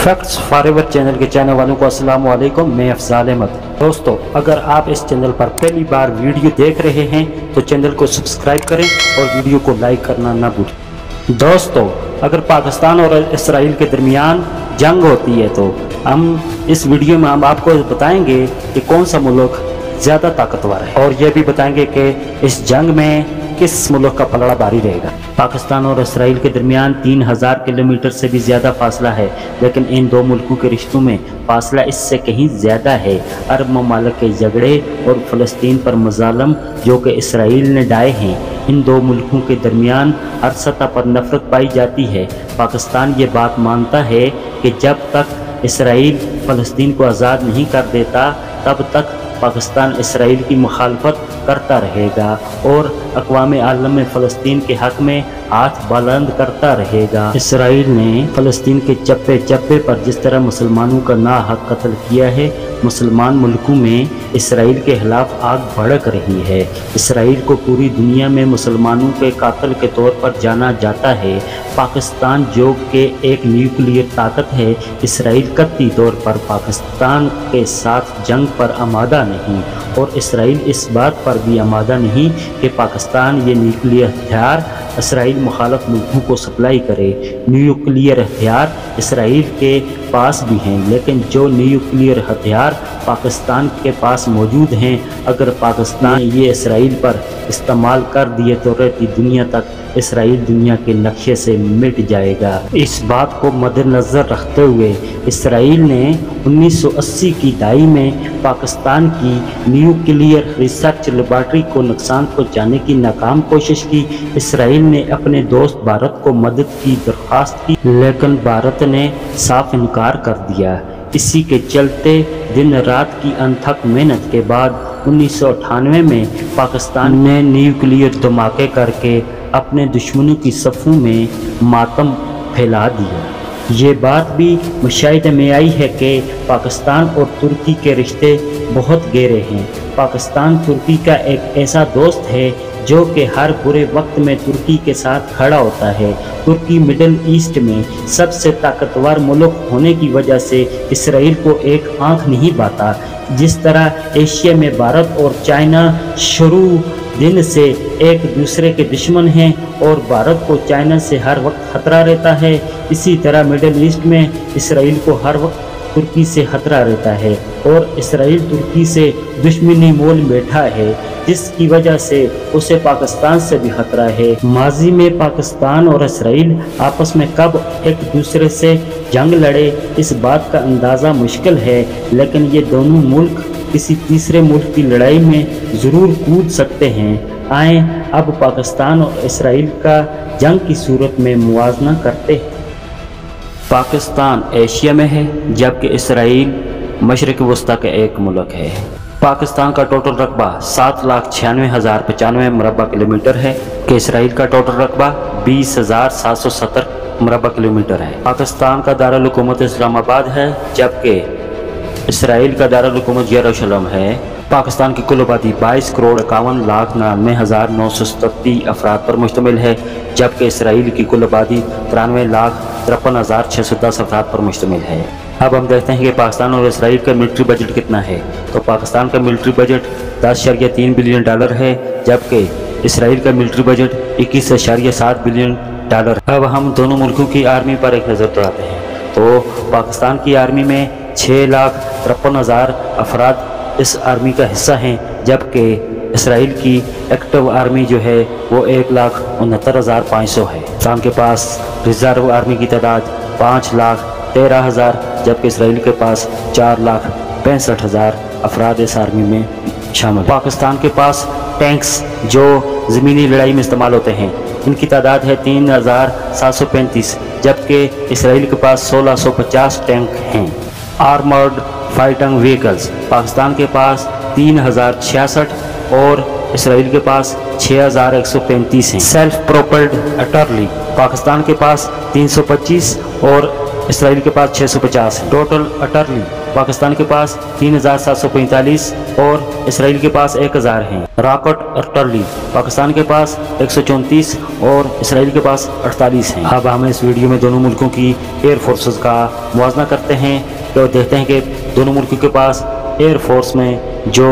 Facts forever channel के चाहने वालों को अस्सलाम वालेकुम। मैं अफजाल अहमद। दोस्तों, अगर आप इस चैनल पर पहली बार वीडियो देख रहे हैं तो चैनल को सब्सक्राइब करें और वीडियो को लाइक करना ना भूलें। दोस्तों, अगर पाकिस्तान और इसराइल के दरमियान जंग होती है तो हम इस वीडियो में हम आपको बताएंगे कि कौन सा मुल्क ज़्यादा ताकतवर है, और ये भी बताएंगे कि इस जंग में किस मुल्क का पलड़ा भारी रहेगा। पाकिस्तान और इसराइल के दरमियान 3000 किलोमीटर से भी ज़्यादा फासला है, लेकिन इन दो मुल्कों के रिश्तों में फासला इससे कहीं ज़्यादा है। अरब ममालिक के झगड़े और फ़लस्तीन पर मज़ालम जो कि इसराइल ने ढाए हैं, इन दो मुल्कों के दरमियान हर सतह पर नफरत पाई जाती है। पाकिस्तान ये बात मानता है कि जब तक इसराइल फ़लस्तीन को आज़ाद नहीं कर देता तब तक पाकिस्तान इसराइल की मुखालफत करता रहेगा और अक़वाम आलम में फ़लस्तीन के हक़ में हाथ बुलंद करता रहेगा। इसराइल ने फ़लस्तीन के चप्पे चप्पे पर जिस तरह मुसलमानों का नाहक कत्ल किया है, मुसलमान मुल्कों में इसराइल के खिलाफ आग भड़क रही है। इसराइल को पूरी दुनिया में मुसलमानों के कातिल के तौर पर जाना जाता है। पाकिस्तान जो कि एक न्यूक्लियर ताकत है, इसराइल कतई तौर पर पाकिस्तान के साथ जंग पर आमादा नहीं, और इसराइल इस बात पर भी आमादा नहीं कि पाकिस्तान ये न्यूक्लियर हथियार इसराइल मुखालफ मुल्कों को सप्लाई करे। न्यूक्लियर हथियार इसराइल के पास भी हैं, लेकिन जो न्यूक्लियर हथियार पाकिस्तान के पास मौजूद हैं, अगर पाकिस्तान ये इसराइल पर इस्तेमाल कर दिए तो रहती दुनिया तक इसराइल दुनिया के नक्शे से मिट जाएगा। इस बात को मद्देनज़र रखते हुए इसराइल ने 1980 की दहाई में पाकिस्तान की न्यूक्लियर रिसर्च लेबॉर्ट्री को नुकसान पहुंचाने की नाकाम कोशिश की। इसराइल ने अपने दोस्त भारत को मदद की दरख्वास्त की, लेकिन भारत ने साफ इनकार कर दिया। इसी के चलते दिन रात की अनथक मेहनत के बाद 1998 में पाकिस्तान ने न्यूक्लियर धमाके करके अपने दुश्मनों की सफ़ों में मातम फैला दिया। ये बात भी मुशाहिदे में आई है कि पाकिस्तान और तुर्की के रिश्ते बहुत गहरे हैं। पाकिस्तान तुर्की का एक ऐसा दोस्त है जो कि हर बुरे वक्त में तुर्की के साथ खड़ा होता है। तुर्की मिडल ईस्ट में सबसे ताकतवर मुल्क होने की वजह से इसराइल को एक आंख नहीं पाता। जिस तरह एशिया में भारत और चाइना शुरू दिन से एक दूसरे के दुश्मन हैं और भारत को चाइना से हर वक्त खतरा रहता है, इसी तरह मिडल ईस्ट में इसराइल को हर वक्त तुर्की से खतरा रहता है, और इसराइल तुर्की से दुश्मनी मोल बैठा है, जिसकी वजह से उसे पाकिस्तान से भी खतरा है। माजी में पाकिस्तान और इसराइल आपस में कब एक दूसरे से जंग लड़े इस बात का अंदाज़ा मुश्किल है, लेकिन ये दोनों मुल्क किसी तीसरे मुल्क की लड़ाई में ज़रूर कूद सकते हैं। आए अब पाकिस्तान और इसराइल का जंग की सूरत में मुआवजा करते हैं। पाकिस्तान एशिया में है, जबकि इसराइल मशरिक़ वस्ता का एक मुल्क है। पाकिस्तान का टोटल रकबा 7,96,095 मुरबा किलोमीटर है कि इसराइल का टोटल रकबा 20,770 मुरबा किलोमीटर है। पाकिस्तान का दारुल हुकूमत इस्लामाबाद है, जबकि इसराइल का दारुल हुकूमत यरूशलेम है। पाकिस्तान की कुल आबादी 22,51,59,937 अफराद पर मुश्तमिल है, जबकि इसराइल की कुल आबादी 93,53,610 अफराद पर मुश्तमिल है। अब हम देखते हैं कि पाकिस्तान और इसराइल का मिलिट्री बजट कितना है। तो पाकिस्तान का मिलिट्री बजट 10.3 बिलियन डॉलर है, जबकि इसराइल का मिलिट्री बजट 21.7 बिलियन डॉलर। अब हम दोनों मुल्कों की आर्मी पर एक नज़र डालते हैं। तो पाकिस्तान की आर्मी में 6,53,000 अफराद इस आर्मी का हिस्सा हैं, जबकि इसराइल की एक्टिव आर्मी जो है वो 1,69,500 है। पाकिस्तान के पास रिज़र्व आर्मी की तादाद 5,13,000, जबकि इसराइल के पास 4,65,000 अफराद इस आर्मी में शामिल। पाकिस्तान के पास टैंक्स जो ज़मीनी लड़ाई में इस्तेमाल होते हैं, इनकी तादाद है 3,735, जबकि इसराइल के पास 1,650 टैंक हैं। आर्मर्ड फाइटिंग व्हीकल्स पाकिस्तान के पास 3,066 और इसराइल के पास 6,135 हैं। सेल्फ प्रोपेल्ड आर्टिलरी पाकिस्तान के पास 325 और इसराइल के पास 650 है। टोटल आर्टिलरी पाकिस्तान के पास 3,745 और इसराइल के पास 1000 हैं। रॉकेट आर्टिलरी पाकिस्तान के पास 134 और इसराइल के पास 48 हैं। अब हम इस वीडियो में दोनों मुल्कों की एयर फोर्सेस का मुआवजा करते हैं तो देखते हैं कि दोनों मुल्कों के पास एयर फोर्स में जो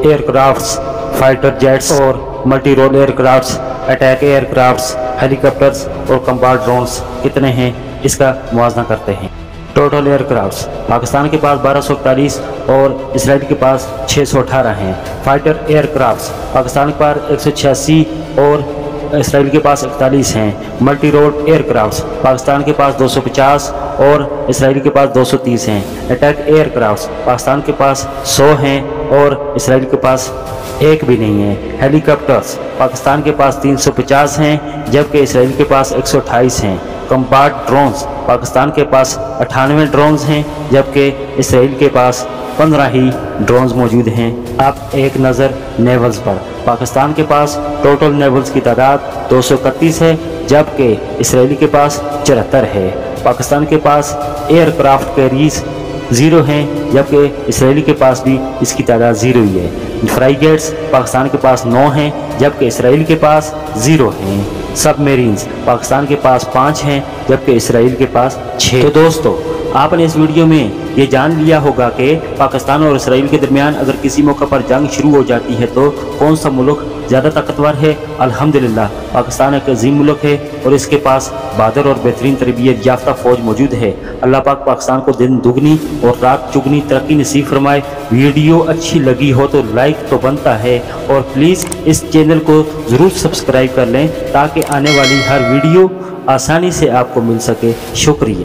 एयरक्राफ्ट्स, फाइटर जेट्स और multi role aircrafts, attack aircrafts, helicopters और कम्बैट ड्रोन्स कितने हैं, इसका मुआवजा करते हैं। टोटल एयरक्राफ्ट्स पाकिस्तान के पास 1241 और इसराइल के पास 618 हैं। फाइटर एयरक्राफ्ट्स पाकिस्तान के पास 186 और इसराइल के पास 41 हैं। मल्टी रोल एयरक्राफ्ट्स पाकिस्तान के पास 250 और इसराइल के पास 230 हैं। अटैक एयरक्राफ्ट्स पाकिस्तान के पास 100 हैं और इसराइल के पास एक भी नहीं है। हेलीकॉप्टर्स पाकिस्तान के पास 350 हैं जबकि इसराइल के पास 128 हैं। कम्बैट ड्रोन्स पाकिस्तान के पास 98 ड्रोन्स हैं जबकि इसराइल के पास 15 ही ड्रोन्स मौजूद हैं। अब एक नज़र नेवल्स पर। पाकिस्तान के पास टोटल नेवल्स की तादाद 231 है जबकि इसराइल के पास 74 है। पाकिस्तान के पास एयरक्राफ्ट कैरियर्स 0 हैं जबकि इसराइल के पास भी इसकी तादाद 0 ही है। फ्राइगेट्स पाकिस्तान के पास 9 हैं जबकि इसराइल के पास 0 हैं। सबमरीन्स पाकिस्तान के पास 5 हैं जबकि इसराइल के पास 6। तो दोस्तों, आपने इस वीडियो में ये जान लिया होगा कि पाकिस्तान और इसराइल के दरमियान अगर किसी मौके पर जंग शुरू हो जाती है तो कौन सा मुल्क ज़्यादा ताकतवर है। अल्हम्दुलिल्लाह पाकिस्तान एक अजीम मुल्क है और इसके पास बहादुर और बेहतरीन तरबियत याफ्ता फ़ौज मौजूद है। अल्लाह पाक पाकिस्तान को दिन दुगनी और रात चुगनी तरक्की नसीब फरमाए। वीडियो अच्छी लगी हो तो लाइक तो बनता है और प्लीज़ इस चैनल को ज़रूर सब्सक्राइब कर लें ताकि आने वाली हर वीडियो आसानी से आपको मिल सके। शुक्रिया।